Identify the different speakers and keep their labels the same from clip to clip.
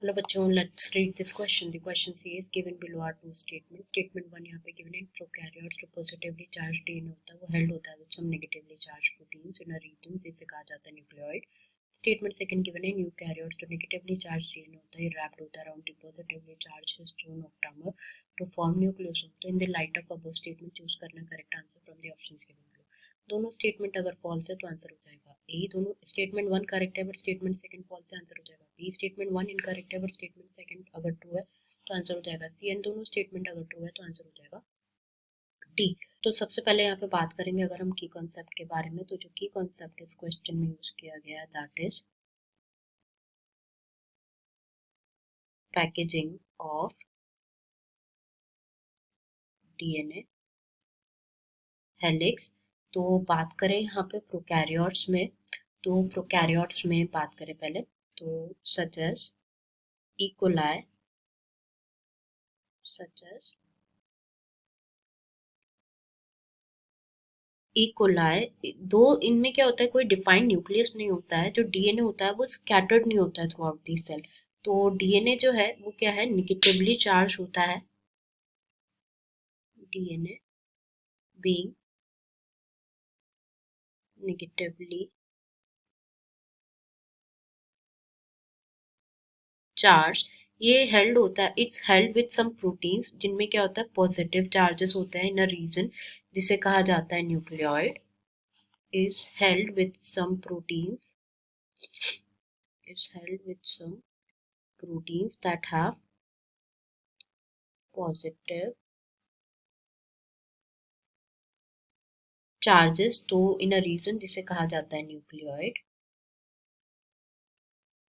Speaker 1: Hello बच्चों, let's read this question. The question says given below are two statements. Statement 1 यहाँ पे given in prokaryotes जो positively charged DNA होता है वो held होता है with some negatively charged proteins in a region जिसे कहा जाता है nucleoid. Statement second given in eukaryotes जो negatively charged DNA होता है wrapped होता है around the positively charged histone octamer to form nucleosome. तो in the light of above statement choose करना correct answer from the options given below. दोनों statement अगर false है तो आंसर हो जाएगा ए। दोनों स्टेटमेंट 1 करेक्ट है बट स्टेटमेंट सेकंड फॉल्स है, आंसर हो जाएगा बी। स्टेटमेंट 1 इनकरेक्ट है बट स्टेटमेंट सेकंड अगर ट्रू है तो आंसर हो जाएगा सी। एंड दोनों स्टेटमेंट अगर ट्रू है तो आंसर हो जाएगा डी। तो सबसे पहले यहाँ पे बात करेंगे अगर हम की कॉन्सेप्ट के बारे में, तो जो की कॉन्सेप्ट इस क्वेश्चन में यूज किया गया that is packaging of DNA helix. तो बात करें यहाँ पे प्रोकैरियोट्स में, तो प्रोकैरियोट्स में बात करें पहले तो such as E. coli, such as E. coli, दो इनमें क्या होता है कोई डिफाइंड न्यूक्लियस नहीं होता है, जो डीएनए होता है वो स्कैटर्ड नहीं होता है थ्रू आउट दी सेल। तो डीएनए जो है वो क्या है निगेटिवली चार्ज होता है, डीएनए बीइंग निगेटिवली चार्ज। ये हेल्ड होता है, it's held with some proteins जिनमें क्या होता है पॉजिटिव चार्जेस होते हैं इन अ रीजन जिसे कहा जाता है nucleoid. Is held with some proteins, is held with some proteins that have positive charges, तो इन अ रीजन जिसे कहा जाता है न्यूक्लियोइड।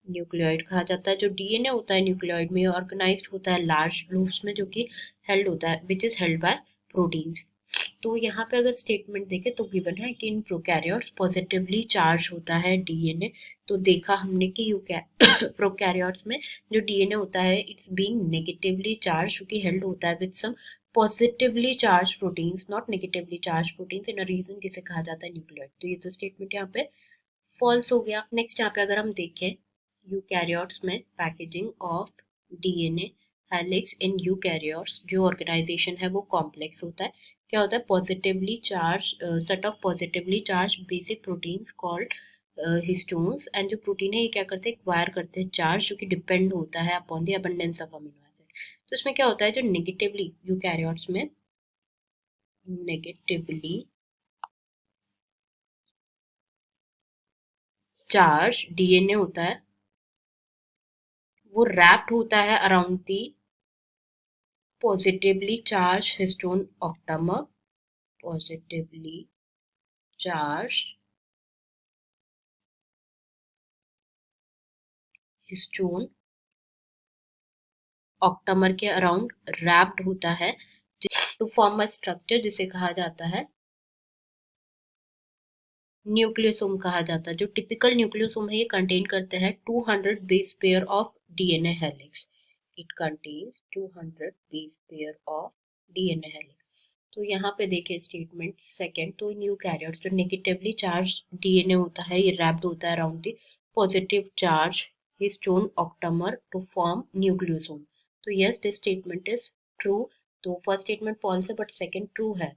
Speaker 1: न्यूक्लियोइड कहा जाता है जो डीएनए होता है न्यूक्लियोइड में ऑर्गेनाइज्ड होता है लार्ज लूप्स में जो कि हेल्ड होता है which is held by proteins. तो यहाँ पे अगर स्टेटमेंट देखें तो गिवन है कि इन प्रोकैरियोट्स पॉजिटिवली चार्ज होता है डीएनए। तो देखा हमने कि प्रोकैरियोट्स में जो डीएनए होता है इट्स बीइंग नेगेटिवली चार्ज, जो कि हेल्ड होता है with some positively charge proteins not negatively charge proteins in a region जिसे कहा जाता है न्यूक्लियोइड। तो ये तो स्टेटमेंट यहाँ पे फॉल्स हो गया। नेक्स्ट यहाँ पे अगर हम देखें यूकैरियोट्स में packaging of DNA helix in eukaryotes, जो ऑर्गेनाइजेशन है वो कॉम्प्लेक्स होता है। क्या होता है positively charge set of positively charge basic proteins called histones. And जो प्रोटीन है ये क्या करते हैं एक्वायर करते हैं चार्ज जो कि डिपेंड होता है upon the abundance of amino acid. तो इसमें क्या होता है जो नेगेटिवली यूकैरियोट्स में नेगेटिवली चार्ज डीएनए होता है वो रैप्ड होता है around the positively charged histone octamer, positively charged histone octamer के अराउंड रैप्ड होता है टू फॉर्म अ स्ट्रक्चर जिसे कहा जाता है न्यूक्लियोसोम कहा जाता है। जो टिपिकल न्यूक्लियोसोम है ये कंटेन करते हैं 200 base pair of DNA helix. It contains 200 base pair of DNA helix. तो यहाँ पे देखें स्टेटमेंट सेकंड, तो इन यूकैरियोट्स जो नेगेटिवली चार्ज डीएनए होता है ये रैप्ड होता है around the positive charge histone octamer to form nucleosome. तो yes this statement is true. तो फर्स्ट स्टेटमेंट फॉल्स है बट सेकंड ट्रू है,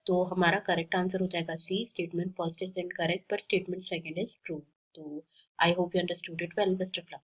Speaker 1: तो हमारा करेक्ट आंसर हो जाएगा C. Statement first is incorrect but statement second is true. तो I hope you understood it well. Best of luck.